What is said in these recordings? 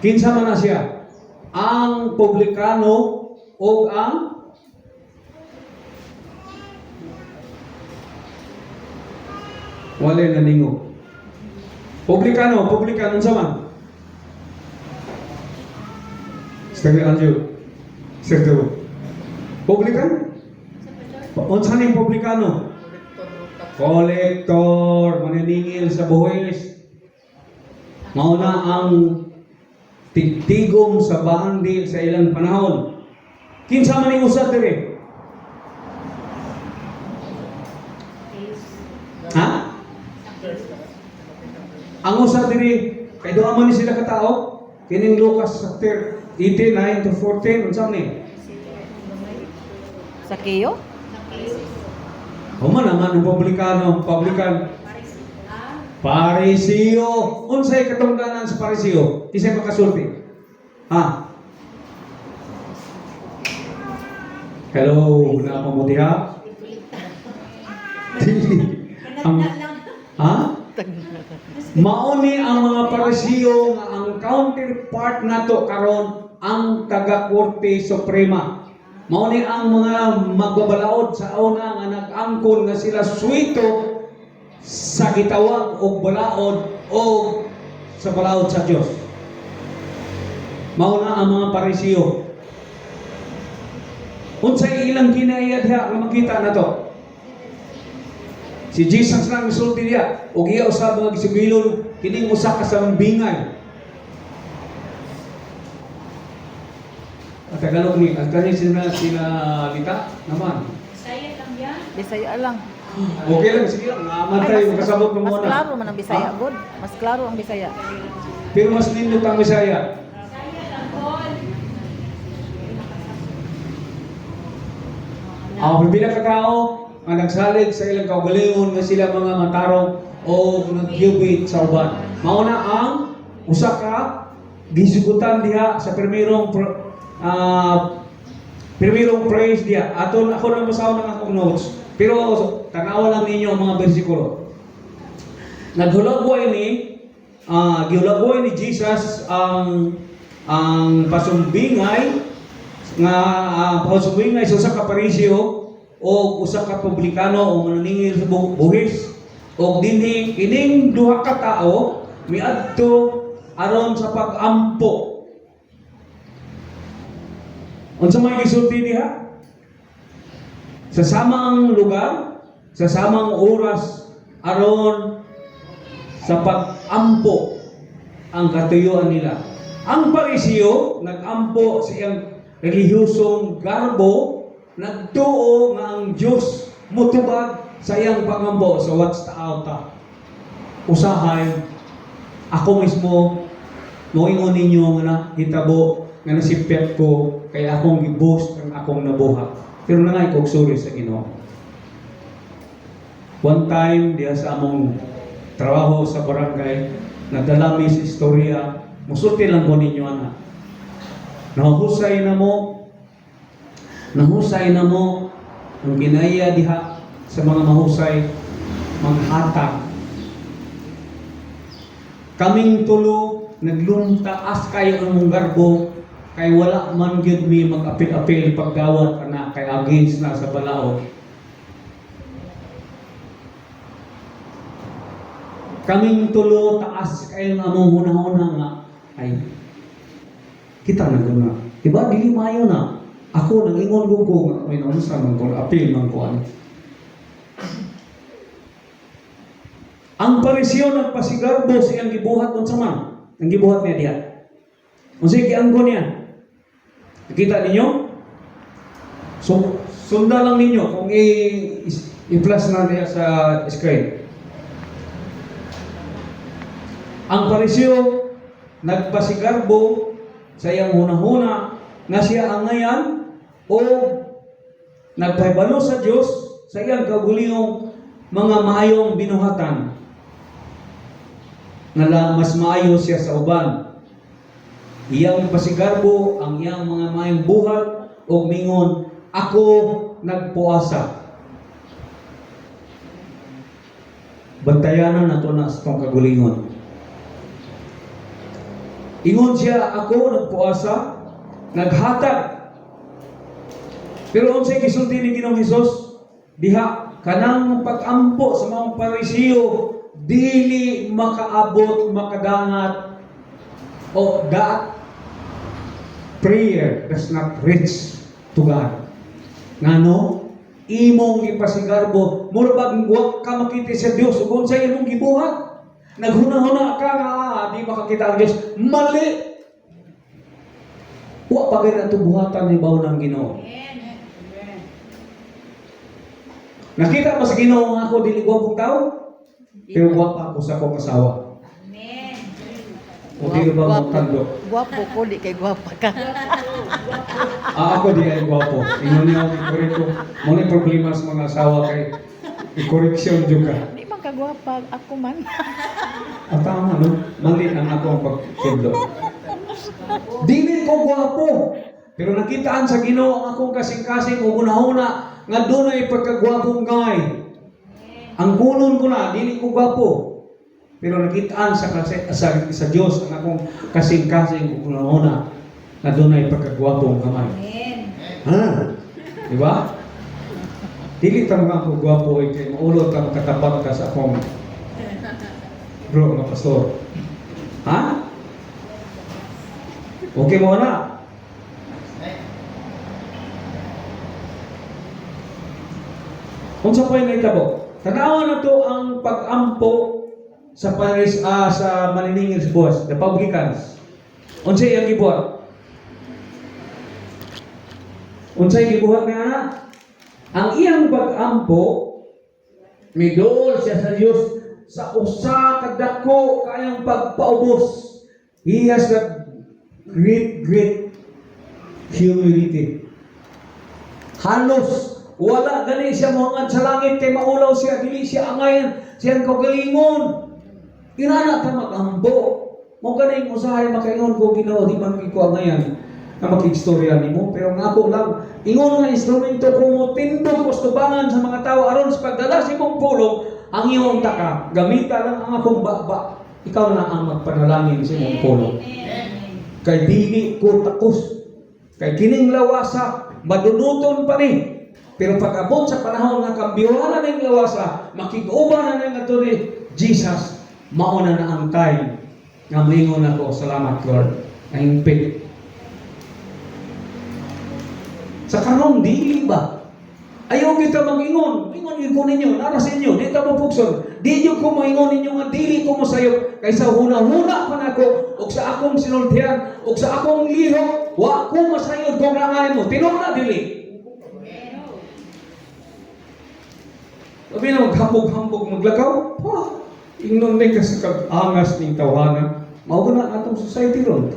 Kinsa man na siya? Ang publikano o ang walay naningo. Publikano sa man. Sabi Anjo. Serto. Publikan? Unsa ning publikano? Kolektor, maniningil sa buhis. Mauna ang tigtigom sa bandil sa ilang panahon. Kinsa man ning usa dire? Ha? Ang usa diri kay duha man ni sila ka tawo. Kining Lucas chapter 18:9 to 14 unsa ni? Sakeo? Human naman ang publikan. Pariseo. Unsay katungdanan sa pariseo? Kisay makasulti? Ha? Hello, na mo diha? Ha? Mauni ang mga pariseo nga ang counterpart nato karon ang taga-Korte Suprema. Mauni ang mga magbabalaod sa una nga nag-angkon nga sila suwito sa gitawag o balaod o sa balaod sa Diyos. Mauna ang mga pariseo. Unsay ilang kinaya diha nga makita na to? Si Jesus lang misulti diya ug iya usab nga gisubilon kining usa ka sa bingay. At Tagalog ni at kani sila lita naman. Bisaya lang yan. Bisaya lang. Okay lang sige lang namatay mo kasabot mo mas muna. klaro man ang Bisaya, God. Mas klaro ang Bisaya. Pero mas nindot ang Bisaya. Bisaya lang, God. Pipila ka tao nga nagsalig sa ilang kaugalingon nga sila mga matarong o nagyubit sa uban. Mauna ang usa ka gisugutan diha sa primerong praise diha. Aton ako nang basaw ng akong notes. Pero tanawa lang ninyo ang mga bersikulo. Gihulagway ni Jesus ang pasumbingay sa usa ka pariseo o usa ka publikano o mananingil sa buhis o dinhi kining duha ka tao miadto aron sa pag-ampo. Unsa may gisulti diha? Sa samang lugar, sa samang oras aron sa pag-ampo ang katuyuan nila. Ang pariseo nag-ampo sa iyang relihiyosong garbo, nagtuo nga ang Diyos mutubag sa iyang pangambo sa what's the outa. Usahay, ako mismo, moingon ninyo nga hitabo nga nasipyat ko kaya akong giboost ang akong nabuhat. Pero nangay kog sorry sa Ginoo. One time diha sa among trabaho sa barangay, nadalami sa istorya, musulti lang ko ninyo ana. Nahusay na mo ang ginaya diha sa mga mahusay manghatag. Kaming tulo naglumtaas kayo ang mong garbo kay wala man gyud mi mag-apil-apil paggawat ana kay against na sa balaod. Kaming tulo taas kayo nga among hunahuna nga ay kita na guna. Diba dili mayo na. Ako nag-ingon ko nga may naunsa man ko apil man ko ani. Ang pariseo nagpasigarbo siyang gibuhat unsa man. Ang gibuhat niya diha. Unsay gianggo niya? Nakita ninyo? So, sunda lang ninyo kung i-flash na niya sa screen. Ang pariseo nagpasigarbo sa iyang hunahuna nga siya ang ngayan o nagpahibalo sa Diyos sa iyang kaguliyong mga maayong binuhatan nga mas maayo siya sa uban. Iyang pasigarbo ang iyang mga maayong buhat o mingon, ako nagpuasa. Bantayanan na ito na sa itong kagulingon. Ingon siya, ako nagpuasa, naghatag. Pero unsay gisulti ni Ginoong Hesus? Diha, kanang pag-ampo sa mga Parisiyo, dili makaabot, makadangat, o that prayer does not reach to God. Ngano? Imong ipasigarbo, murabag wa ka makita sa Dios, ug unsay imong gibuhat? Naghuna-huna ka nga, di makakita ang Dios. Mali. Wa pa gid ato buhatan ni bawo ng Ginoo. Nakita mo sa Ginoo nga ako dili gwapong tao? Pero gwapa ako sa akong asawa. Amen. O di ba mo tando? Guwapo ko, di kay guwapa ka. Ako di ay gwapo. Ingon niya ako ikorek ko. Muna problema sa mga asawa kay ikoreksyon juga. Di man ka guwapa, ako man. At tama, no? Mali ang ako ang pagsundo. Dili ko gwapo. Pero nakitaan sa Ginoo ang akong kasing-kasing o una-una nga dunay pagkagwapong gay. Ang kunon ko na, dili ko gwapo. Pero nakitaan sa Dios ang akong kasing-kasing o una-una nga dunay pagkagwapong gamay. Amen. Ha? Di ba? Dili ta mga ako gwapo kay maulot ka makatapat ka sa akong bro nga pastor. Ha? Okay mo na? Unsa pa yung itabo? Tanawan na to ang pag-ampo sa Paris, sa maniningil sa buwas, the publicans. Unsa yung gibuhat? Unsa yung gibuhat nga na? Ang iyang pag-ampo, midol siya sa Diyos sa usa kadako kayang pagpaubos. He has that great humility. Halos wala gani siya mohangad sa langit kay maulaw siya, dili siya angayan, siyang kagalingon. Inana ta magambo. Mo ganing usahay makaingon ko Ginoo, di man ko angayan na makigstorya nimo, pero nga ako lang ingon nga instrumento ko mo tindog kustubangan sa mga tao aron sa pagdala sa imong pulong ang iyong taka. Gamita lang ang akong baba. Ikaw na ang magpanalangin sa imong pulong. Kay dili ko takos. Kay kining lawasa madunuton pa ni. Pero pag abot sa panahon nga kambyuhan na ng lawasa, makig-uban na ng ato ni Jesus, mauna na ang time nga maingon ako, salamat Lord, nahimpit. Sa karon dili ba? Ayaw kita mag-ingon. Ingon ko ninyo, nara sa inyo, di ta mo pugson. Di nyo ko maingon ninyo nga dili ko masayop. Kaysa huna-huna pa na ako, o sa akong sinultihan, o sa akong lihok, wa ko masayod kung rangay mo. Tinong na dili. Sabi na maghambog-hambog maglakaw, ingnon na kasi kag-angas ng tawanan. Mao na atong society ron.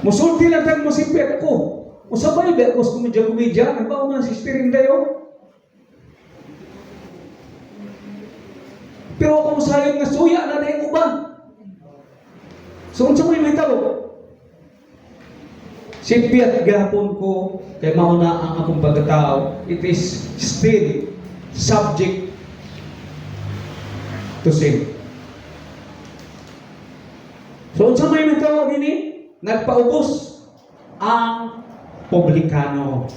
Musulti lang tag masimpet ako. Usabay ba ako sa komedya-komedya? Nagbaon na si Spirin dayo. Pero ako sayang nga suya na dahil uban. So, unsa mo yung may tao? Simpiat gahapon ko, kay mauna ang akong pagkatao, it is still subject to sin. So, unsa may may tao din nagpaubos ang publikano.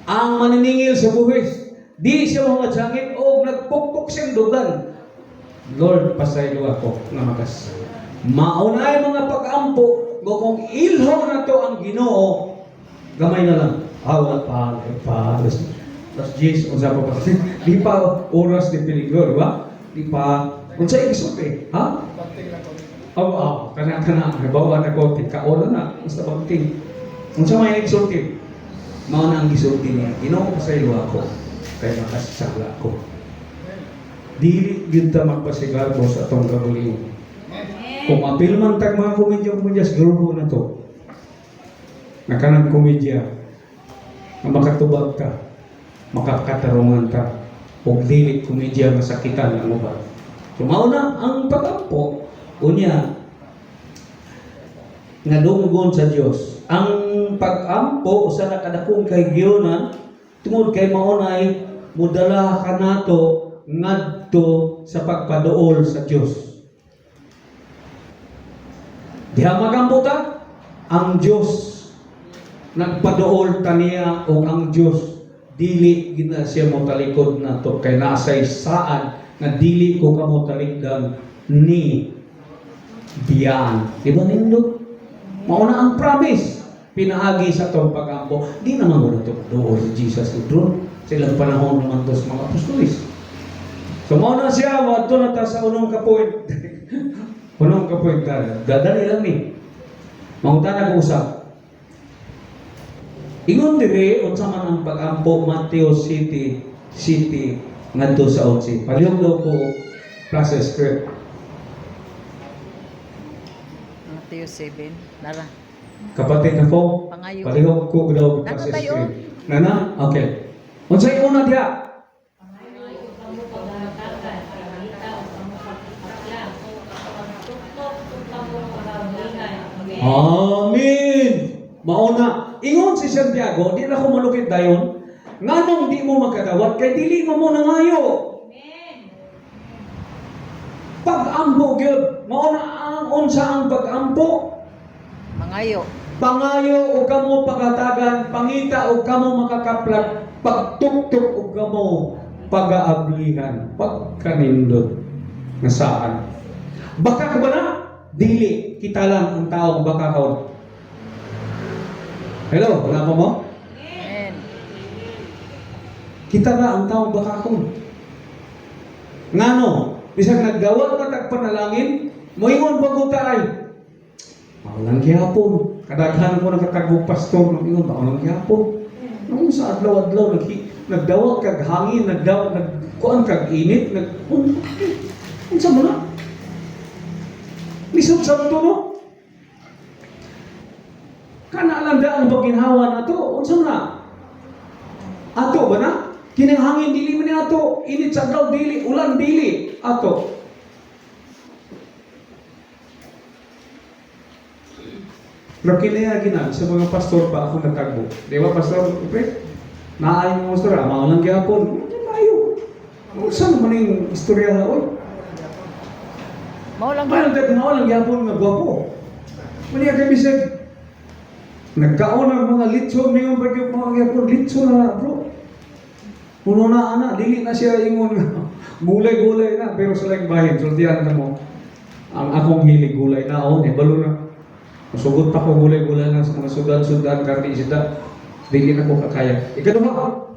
Ang maniningil sa buhis, di siya mga sangit o nagpukpok siyang dugan. Lord, pasaylo ako na makas. Maunay mga pag-ampo, kung ilho na to ang Ginoo, gamay na lang. Wala pa. Tapos Jesus, unsa pa pa. Di pa oras de peligro, di ba? Di pa. Unsa igisulti? Ha? Kana. Nabawa na ko, kaola na. Basta pagting. Unsa may igisulti? Mao na ang gisulti niya. Ginoo pasaylo ako. Kaya makasasala ako. Dili gyud ta magpasigarbo sa atong kabulion. Kung apil man tag mga komedya sa grupo na to, na kanang komedya, na makatubag ka, makakatarungan ka, o dili komedya masakitan ang uban. Sumauna ang pag-ampo, unya, nga dunggon sa Dios. Ang pag-ampo sa nakadakong kay Giyonan, tungod kay maunay, mudala ka nato ngadto sa pagpaduol sa Dios. Diha magambuta ang Dios nagpaduol taniya o ang Dios dili gina siya mo talikod nato kay nasay saan nga dili ko kamo talikdan ni biyan. Di ba nindot? Mauna ang promise pinaagi sa tong pagampo. Di naman mo nato doon si Jesus udron silang panahon naman to sa mga apostolis. So mauna siya wadto na ta sa unong kapoint. Unong kapoint ta. Dadali lang ni. Mangutana ko usap. Ingon dire unsa man ang pagampo Mateo City ngadto sa 11. Palihog daw ko plus script. Mateo 7. Nara. Kapatid ako, Pangayo. palihog ko daw Nana plus tayo? script. Nana? Okay. Unsay una diha? Amen. Mauna, ingon si Santiago, di na ko malukit dayon. Nganong di mo makadawat kay dili mo mo nangayo. Pag-ampo gyud, mauna ang unsa ang pag-ampo. Mangayo. Pangayo o kamo pagatagan, pangita o kamo makakaplat, pagtuktok o kamo pag-aablihan, pagkanindot. Nasaan? Baka ka ba na? Dili, kita lang ang taong baka kaon. Hello, wala pa mo? Amen. Kita na ang taong baka kaon. Ngano? Bisag naggawa ka tagpanalangin, moingon baguta ay, maulang gihapon. Kadaghan ko nakatagong pastor ng ingon, maulang gihapon. Nung sa adlaw-adlaw, nagdawat kag hangin, nagkuan kag init, unsa mo na? Lisod sa ito, no? Kanalanda ang paginhawa na ito, unsa mo na? Ato ba na? Kining hangin dili man ni ato, init sa adlaw dili, ulan dili, ato. Pero kinayagin na, sa mga pastor pa ako natagbo. Di ba, pastor? Ipre? Naayon mo pastor, mga lang gyapon. Hindi tayo. Saan naman yung istorya na, oy? Maulang Paano tayo kumawalang gyapon nga gwapo? Mali ang kabisag. Nagkaon ang mga litson, may mga bagyo mga gyapon, litson na bro. Puno na ana, dili na siya ingon gulay-gulay na, pero sa lang bahin, sultihan ka mo. Ang akong hilig gulay na, balo na. Masugot pa ko gulay-gulay na sa mga sudan-sudan, karni isda. Dili na ko kakaya. Ikaduha.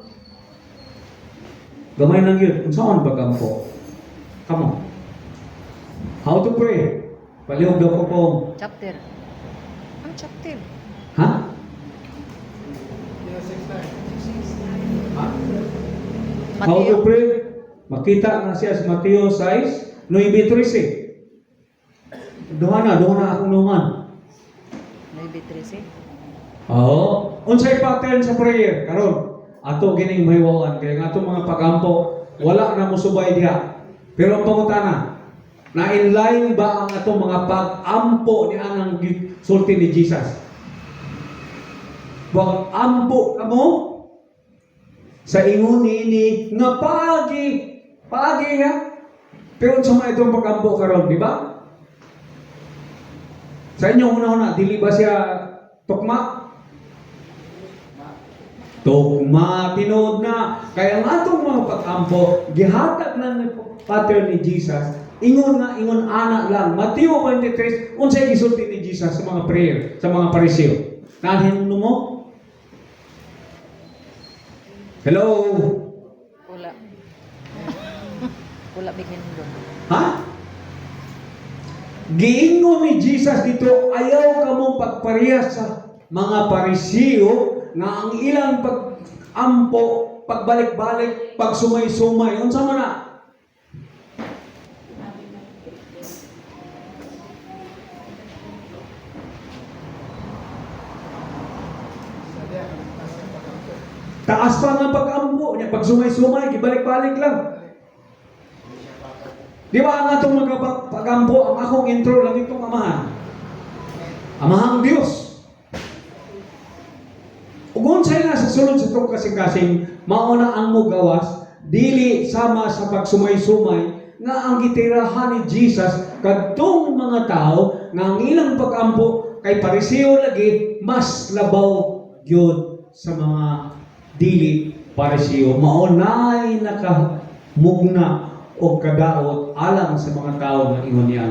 Gamay nang yun. Kung saan bagampo? Come on. How to pray? Palihog daw ko po. chapter. Ang chapter. Ha? How to Mateo. pray? Makita na siya sa Mateo 6, 9:13. Duha na akong numan. 9:13. Oo. Unsay pattern sa prayer karon? Ato gining mahiwawan kay nga atong mga pagampo wala na musubay diha. Pero ang pangutana, na-inline ba ang atong mga pag-ampo ni anang sulti ni Jesus? Pag-ampo kamo sa ingon ini nga paagi ha. Pero sa mga itong pag-ampo karon, di ba? Sa inyo una-una, dili ba siya tukma? Tukma, tinood na. Kaya ang atong mga pag-ampo, gihatag ng pattern ni Jesus, ingon ana lang. Mateo 23, unsay gisulti ni Jesus sa mga prayer, sa mga pariseo. Nahin mo? Hello? Wala. Wala bigyan doon. Ha? Giingon ni Jesus dito, ayaw ka mong pagparehas sa mga pariseo na ang ilang pag-ampo, pagbalik-balik, pagsumay-sumay. Unsa man na? Taas pa nga pag-ampo niya, pagsumay-sumay, gibalik-balik lang. Di ba ang atong mga pag-ampo, ang akong intro lang itong amahan. Amahang Diyos. Ugon sa'yo na sa sulod sa itong kasing-kasing, mauna ang mo gawas, dili sama sa pagsumay-sumay, nga ang gitirahan ni Jesus, kadtong mga tao, nga ang ilang pag-ampo kay pareseyo lagi mas labaw gyud sa mga dili pareseyo. Maunay nakamugna o kadaot alang sa mga tao nga ingon niya.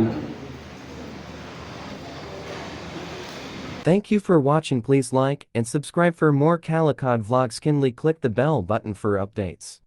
Thank you for watching. Please like and subscribe for more Calicod vlogs. Kindly click the bell button for updates.